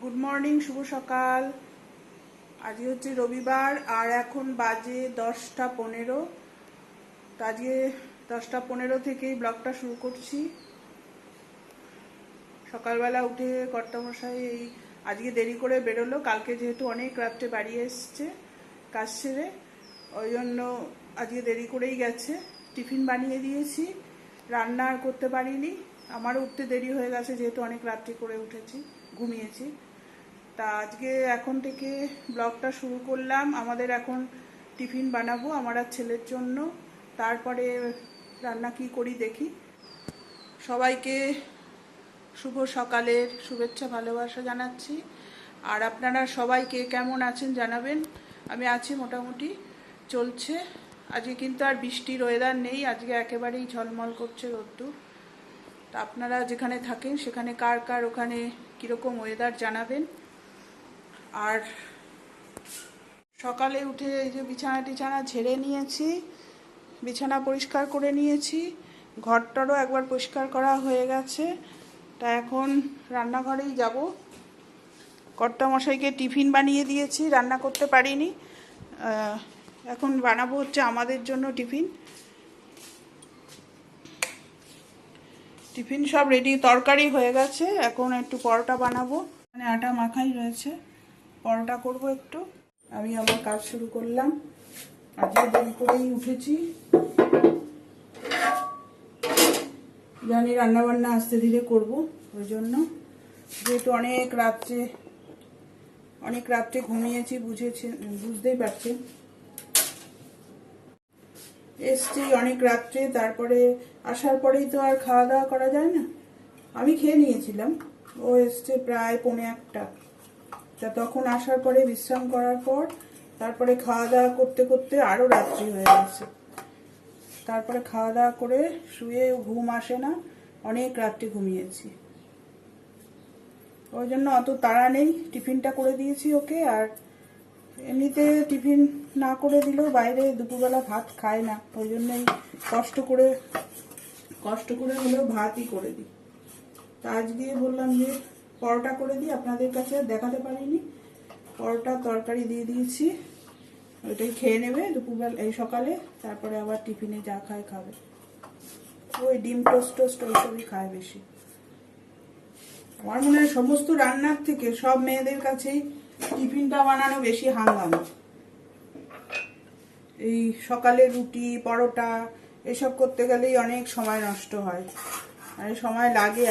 Good morning, শুভ সকাল। আজকে হচ্ছে রবিবার আর এখন বাজে 10টা 15। তো আজকে 10টা 15 থেকেই ব্লগটা শুরু করছি। সকালবেলা উঠে কর্তামশাই আজকে দেরি করে বেরোলো, কালকে যেহেতু অনেক রাত্রে বাড়ি এসছে কাজ সেরে, ওই জন্য আজকে দেরি করেই গেছে। টিফিন বানিয়ে দিয়েছি, রান্না আর করতে পারিনি। আমারও উঠতে দেরি হয়ে গেছে যেহেতু অনেক রাত্রি করে উঠেছি, ঘুমিয়েছি। তা আজকে এখন থেকে ব্লগটা শুরু করলাম। আমাদের এখন টিফিন বানাবো আমার আর ছেলের জন্য, তারপরে রান্না কি করি দেখি। সবাইকে শুভ সকালের শুভেচ্ছা ভালোবাসা জানাচ্ছি। আর আপনারা সবাইকে কেমন আছেন জানাবেন। আমি আছি মোটামুটি, চলছে। আজকে কিন্তু আর বৃষ্টির ওয়েদার নেই, আজকে একেবারেই ঝলমল করছে রোদ্দুর। তা আপনারা যেখানে থাকেন সেখানে কার কার ওখানে কীরকম ওয়েদার জানাবেন। আর সকালে উঠে এই যে বিছানা ঝেড়ে নিয়েছি, বিছানা পরিষ্কার করে নিয়েছি, ঘরটারও একবার পরিষ্কার করা হয়ে গেছে। তা এখন রান্নাঘরেই যাব। কর্তামশাইকে টিফিন বানিয়ে দিয়েছি, রান্না করতে পারিনি। এখন বানাবো হচ্ছে আমাদের জন্য টিফিন। টিফিন সব রেডি, তরকারি হয়ে গেছে, এখন একটু পরোটা বানাবো। মানে আটা মাখাই রয়েছে, পরোটা করব একটু। আমি আমার কাজ শুরু করলাম। আজকে দেরি করেই উঠেছি, জানি রান্নাবান্না আস্তে ধীরে করব, ওই জন্য। যেহেতু অনেক রাত্রে ঘুমিয়েছি, বুঝতেই পারছেন। এসছি অনেক রাত্রে, তারপরে আসার পরেই তো আর খাওয়া দাওয়া করা যায় না। আমি খেয়ে নিয়েছিলাম, ও এসছে প্রায় 1:45। তা তখন আসার পরে বিশ্রাম করার পর তারপরে খাওয়া দাওয়া করতে করতে আরও রাত্রি হয়ে গেছে। তারপরে খাওয়া দাওয়া করে শুয়ে ঘুম আসে না, অনেক রাত্রি ঘুমিয়েছি। ওই জন্য অত তাড়া নেই, টিফিনটা করে দিয়েছি ওকে। আর এমনিতে টিফিন না করে দিলেও বাইরে দুপুরবেলা ভাত খায় না, ওই জন্যই কষ্ট করে হলেও ভাতই করে দিই। তা আজকে বললাম যে পরোটা করে দিই, আপনাদের কাছে দেখাতে পারিনি। পরোটা তরকারি দিয়ে দিয়েছি, ওইটাই খেয়ে নেবে দুপুরবেলা, এই সকালে। তারপরে আবার টিফিনে যা খায় খাবে, ওই ডিম টোস্ট ওইসবই খায় বেশি। আমার মনে হয় সমস্ত রান্নার থেকে সব মেয়েদের কাছেই টিফিনটা বানানো বেশি হাঙ্গামা। এই সকালে রুটি পরোটা এসব করতে গেলেই অনেক সময় নষ্ট হয়, আর সময় লাগে।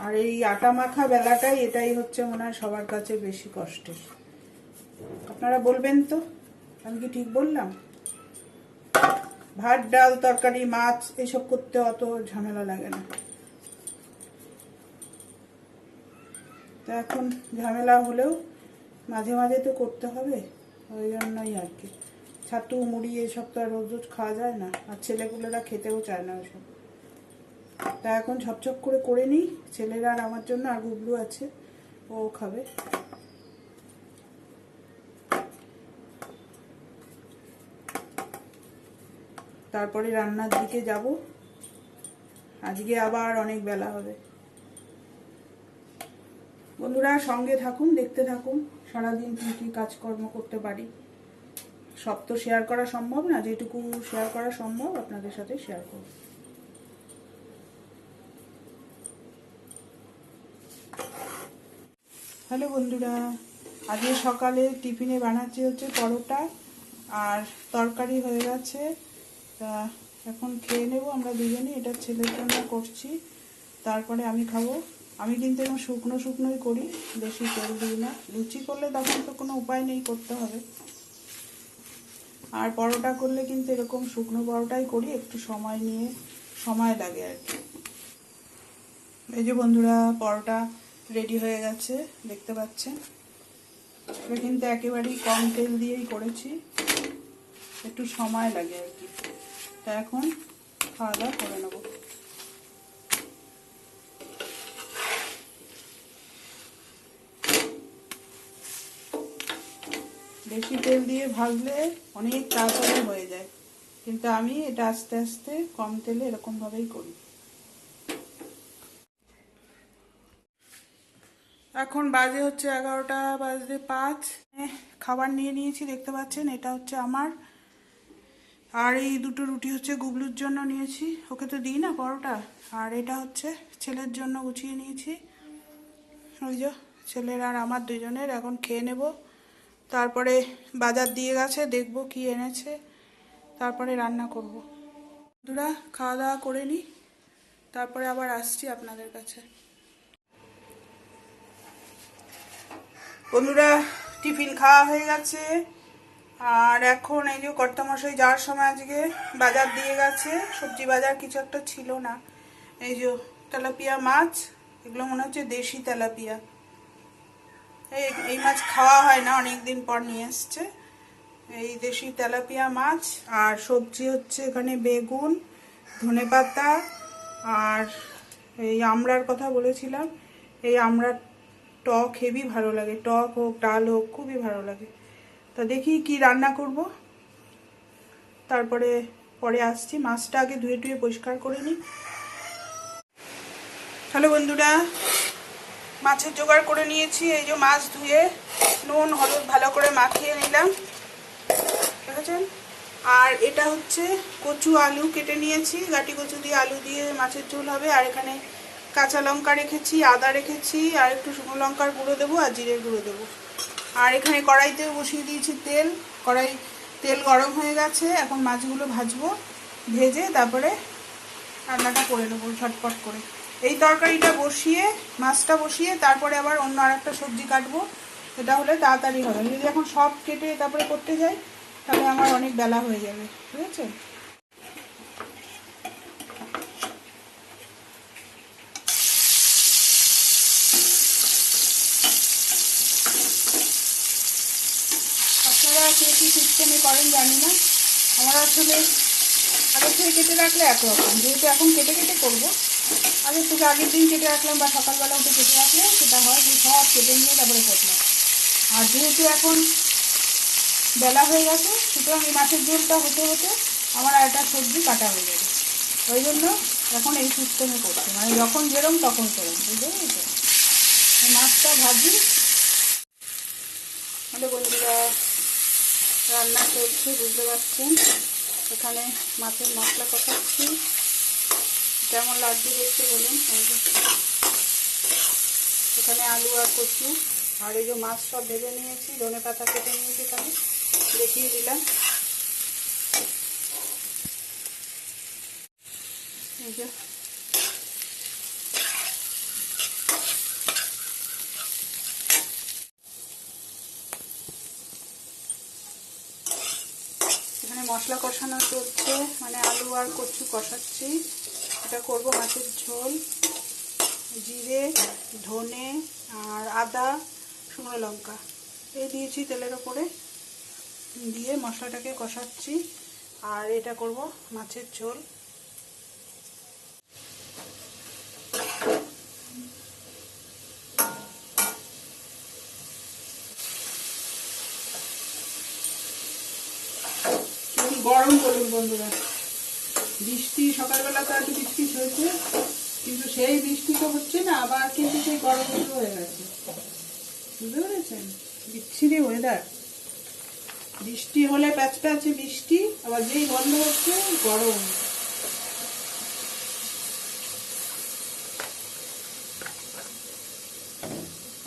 আর এই আটা মাখা বেলাটাই, এটাই হচ্ছে মনে হয় সবার কাছে বেশি কষ্টের। আপনারা বলবেন তো, আমি কি ঠিক বললাম? ভাত ডাল তরকারি মাছ এসব করতে অত ঝামেলা লাগে না। তা এখন ঝামেলা হলেও মাঝে মাঝে তো করতে হবে, ওই জন্যই আর কি। ছাতু মুড়ি এসব তো আর রোজ রোজ খাওয়া যায় না, আর ছেলেগুলোরা খেতেও চায় না ওইসব। তা এখন ঝপঝপ করে নিই, ছেলেরা আর আমার জন্য। আর গুবলু আছে, ও খাবে। তারপরে রান্নার দিকে যাব। আজকে আবার অনেক বেলা হবে। বন্ধুরা সঙ্গে থাকুন, দেখতে থাকুন সারাদিন কী কী কাজকর্ম করতে পারি। সব তো শেয়ার করা সম্ভব না, যেটুকু শেয়ার করা সম্ভব আপনাদের সাথে শেয়ার করব। হ্যালো বন্ধুরা, আজকে সকালে টিফিনে বানাচ্ছি হচ্ছে পরোটা, আর তরকারি হয়ে গেছে। তা এখন খেয়ে নেব আমরা দুজনে, এটা ছেলের জন্য করছি, তারপরে আমি খাবো। আমি কিন্তু এরকম শুকনোই করি, বেশি তেল দিই না। লুচি করলে তখন তো কোনো উপায় নেই, করতে হবে। আর পরোটা করলে কিন্তু এরকম শুকনো পরোটাই করি, একটু সময় নিয়ে, সময় লাগে আর কি। এই যে বন্ধুরা, পরোটা রেডি হয়ে গেছে, দেখতে পাচ্ছেন। এটা কিন্তু একেবারেই কম তেল দিয়েই করেছি, একটু সময় লাগে আর কি। তা এখন খাওয়া দাওয়া করে নেব। বেশি তেল দিয়ে ভাজলে অনেক তাড়াতাড়ি হয়ে যায়, কিন্তু আমি এটা আস্তে আস্তে কম তেলে এরকমভাবেই করি। এখন বাজে হচ্ছে 11টা বাজতে 5। খাবার নিয়ে নিয়েছি, দেখতে পাচ্ছেন এটা হচ্ছে আমার, আর এই দুটো রুটি হচ্ছে গুবলুর জন্য নিয়েছি, ওকে তো দিই না পরোটা। আর এটা হচ্ছে ছেলের জন্য গুছিয়ে নিয়েছি, ওই যে ছেলের আর আমার দুজনের। এখন খেয়ে নেব, তারপরে বাজার দিয়ে গেছে, দেখব কি এনেছে, তারপরে রান্না করব। বন্ধুরা খাওয়া দাওয়া করে নিই, তারপরে আবার আসছি আপনাদের কাছে। বন্ধুরা টিফিন খাওয়া হয়ে গেছে, আর এখন এই যে কর্তামশাই যাওয়ার সময় আজকে বাজার দিয়ে গেছে, সবজি বাজার কিছু একটা ছিল না। এই যে তেলাপিয়া মাছ, এগুলো মনে হচ্ছে দেশি তেলাপিয়া, এই মাছ খাওয়া হয় না, অনেক দিন পর নিয়ে এসছে। এই দেশি তেলাপিয়া মাছ, আর সবজি হচ্ছে এখানে বেগুন, ধনেপাতা, আর এই আমড়ার কথা বলেছিলাম, এই আমড়ার টক হেভি ভালো লাগে, টক হোক ডাল হোক খুবই ভালো লাগে। তা দেখি কি রান্না করব, তারপরে পরে আসছি। মাছটা আগে ধুয়ে টুয়ে পরিষ্কার করে নিই। হ্যালো বন্ধুরা, মাছের জোগাড় করে নিয়েছি। এই যে মাছ ধুয়ে নুন হলুদ ভালো করে মাখিয়ে নিলাম, দেখেছেন। আর এটা হচ্ছে কচু আলু কেটে নিয়েছি, গাটি কচু দিয়ে আলু দিয়ে মাছের ঝোল হবে। আর এখানে কাঁচা লঙ্কা রেখেছি, আদা রেখেছি, আর একটু শুকনো লঙ্কার গুঁড়ো দেবো, আর জিরের গুঁড়ো দেবো। আর এখানে কড়াইতে বসিয়ে দিয়েছি তেল, তেল গরম হয়ে গেছে। এখন মাছগুলো ভাজবো, ভেজে তারপরে রান্নাটা করে নেবো ঝটপট করে। এই তরকারিটা বসিয়ে, মাছটা বসিয়ে তারপরে আবার অন্য আর একটা সবজি কাটবো, এটা হলে তাড়াতাড়ি হবে। যদি এখন সব কেটে তারপরে করতে যাই তাহলে আমার অনেক বেলা হয়ে যাবে, ঠিক আছে। আপনারা কে কী সিস্টেমে করেন জানি না, আমার আসলে আগের থেকে কেটে রাখলে একরকম, যেহেতু এখন কেটে কেটে করবো, আগের থেকে আগের দিন কেটে রাখলাম বা সকালবেলা উঠে কেটে রাখলে সেটা হয় যে সব কেটে নিয়ে তারপরে করলাম। আর যেহেতু এখন বেলা হয়ে গেছে, সুতরাং এই মাছের ঝোলটা হতে হতে আমার আর একটা সবজি কাটা হয়ে যাবে, ওই জন্য এখন এই সিস্টেমে করছি, মানে যখন যেরম তখন সেরম, বুঝতে পেরেছো। মাছটা ভাজি। আমাদের বন্ধুরা রান্না চলছে, বুঝতে পারছেন। এখানে মাছের মশলা কষাচ্ছি, কেমন লাগছে দেখতে বলুন। এখানে আলু আর কচু, আর এই যে মাছ সব ভেজে নিয়েছি, ধনেপাতা কেটে নিয়েছি, এখানে দেখিয়ে দিলাম। এই যে এখানে মশলা কষানো চলছে, মানে আলু আর কচু কষাচ্ছি। এটা করব মাছের ঝোল, জিরে ধনে আর আদা শুকনো লঙ্কা এই দিয়েছি তেলের ওপরে, দিয়ে মশলাটাকে কষাচ্ছি। আর এটা করব মাছের ঝোল। গরম বলুন বন্ধুরা, বৃষ্টি সকালবেলা তো একটু বৃষ্টি হয়েছে, কিন্তু সেই বৃষ্টি তো হচ্ছে না, আবার কিন্তু সেই গরম শুরু হয়ে গেছে, বুঝতে পেরেছেন। বিচ্ছিরি ওয়েদার, বৃষ্টি হলে প্যাচ প্যাচে বৃষ্টি, আবার যেই বন্ধ হচ্ছে গরম।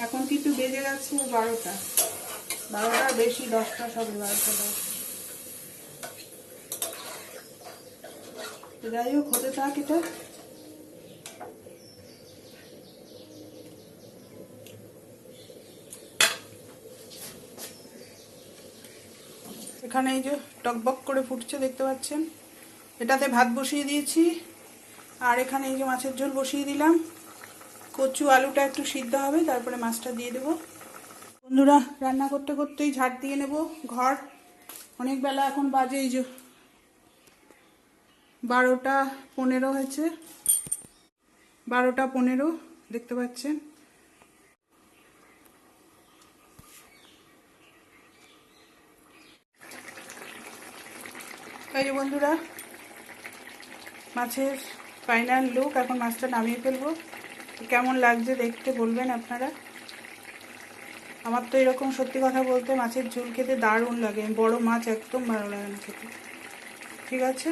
এখন কিন্তু বেজে গেছে 12টা, 12টার বেশি, 10টা সবে, 12টা 10। যাই হোক, হতে থাক এটা। এখানে এই যে টকবক করে ফুটছে, দেখতে পাচ্ছেন। এটাতে ভাত বসিয়ে দিয়েছি, আর এখানে এই যে মাছের ঝোল বসিয়ে দিলাম। কচু আলুটা একটু সিদ্ধ হবে, তারপরে মাছটা দিয়ে দেবো। বন্ধুরা রান্না করতে করতেই ঝাড় দিয়ে নেব ঘর, অনেক বেলা এখন বাজে, এই যে 12টা 15 হয়েছে, 12টা 15 দেখতে পাচ্ছেন। এই যে বন্ধুরা মাছের ফাইনাল লুক, এখন মাছটা নামিয়ে ফেলবো। কেমন লাগছে দেখতে বলবেন আপনারা। আমার তো এরকম সত্যি কথা বলতে মাছের ঝোল খেতে দারুণ লাগে, বড় মাছ একদম ভালো লাগে না খেতে। ঠিক আছে,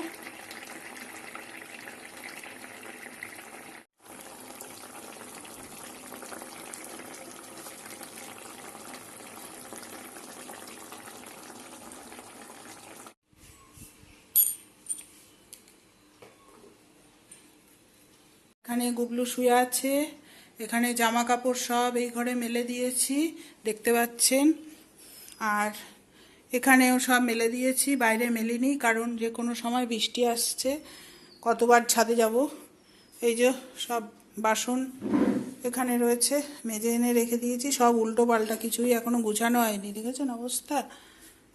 এখানে গুবলু শুয়ে আছে, এখানে জামা কাপড় সব এই ঘরে মেলে দিয়েছি দেখতে পাচ্ছেন, আর এখানেও সব মেলে দিয়েছি, বাইরে মেলিনি কারণ যে কোনো সময় বৃষ্টি আসছে, কতবার ছাদে যাব। এই যে সব বাসন এখানে রয়েছে, মেজে এনে রেখে দিয়েছি, সব উল্টো পাল্টা, কিছুই এখনো গুছানো হয়নি। দেখেছেন অবস্থা,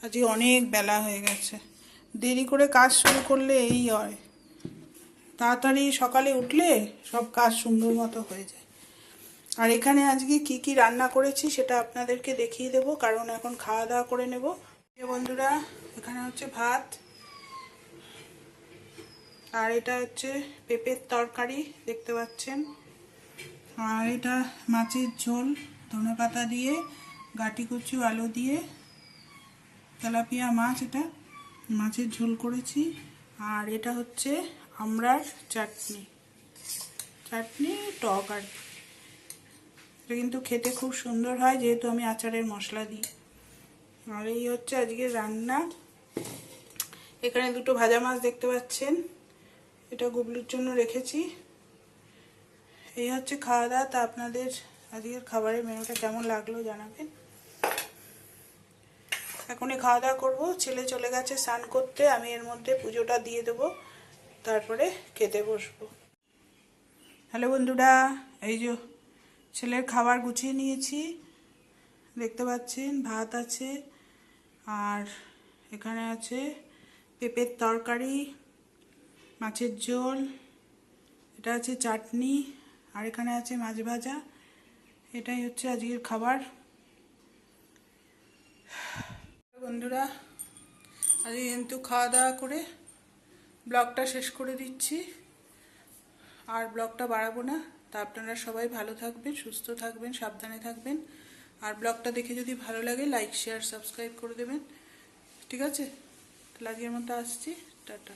আজকে অনেক বেলা হয়ে গেছে। দেরি করে কাজ শুরু করলে এই হয়, তাড়াতাড়ি সকালে উঠলে সব কাজ সুন্দর মতো হয়ে যায়। আর এখানে আজকে কি কি রান্না করেছি সেটা আপনাদেরকে দেখিয়ে দেব, কারণ এখন খাওয়া দাওয়া করে নেব। বন্ধুরা, এখানে হচ্ছে ভাত, আর এটা হচ্ছে পেঁপের তরকারি দেখতে পাচ্ছেন, আর এটা মাছের ঝোল ধনেপাতা দিয়ে, গাটি কচু আলু দিয়ে, তেলাপিয়া মাছ, এটা মাছের ঝোল করেছি। আর এটা হচ্ছে আমড়ার চাটনি, টক আর কি। এটা কিন্তু খেতে খুব সুন্দর হয় যেহেতু আমি আচারের মশলা দিই। আর এই হচ্ছে আজকে রান্না। এখানে দুটো ভাজা মাছ দেখতে পাচ্ছেন, এটা গুবলুর জন্য রেখেছি। এই হচ্ছে খাওয়া দাওয়া। তা আপনাদের আজকের খাবারের মেনুটা কেমন লাগলো জানাবেন। এখনই খাওয়া দাওয়া করবো, ছেলে চলে গেছে স্নান করতে, আমি এর মধ্যে পুজোটা দিয়ে দেবো, তারপরে খেতে বসবো। হ্যালো বন্ধুরা, এই যে ছেলের খাবার গুছিয়ে নিয়েছি দেখতে পাচ্ছেন, ভাত আছে, আর এখানে আছে পেঁপের তরকারি, মাছের ঝোল, এটা আছে চাটনি, আর এখানে আছে মাছ ভাজা। এটাই হচ্ছে আজকের খাবার। বন্ধুরা, আজকে কিন্তু খাওয়া দাওয়া করে ব্লগটা শেষ করে দিচ্ছি, আর ব্লগটা বাড়াবো না। তা আপনারা সবাই ভালো থাকবেন, সুস্থ থাকবেন, সাবধানে থাকবেন, আর ব্লগটা দেখে যদি ভালো লাগে লাইক শেয়ার সাবস্ক্রাইব করে দেবেন। ঠিক আছে, তাহলে আজকের মতো আসছি, টাটা।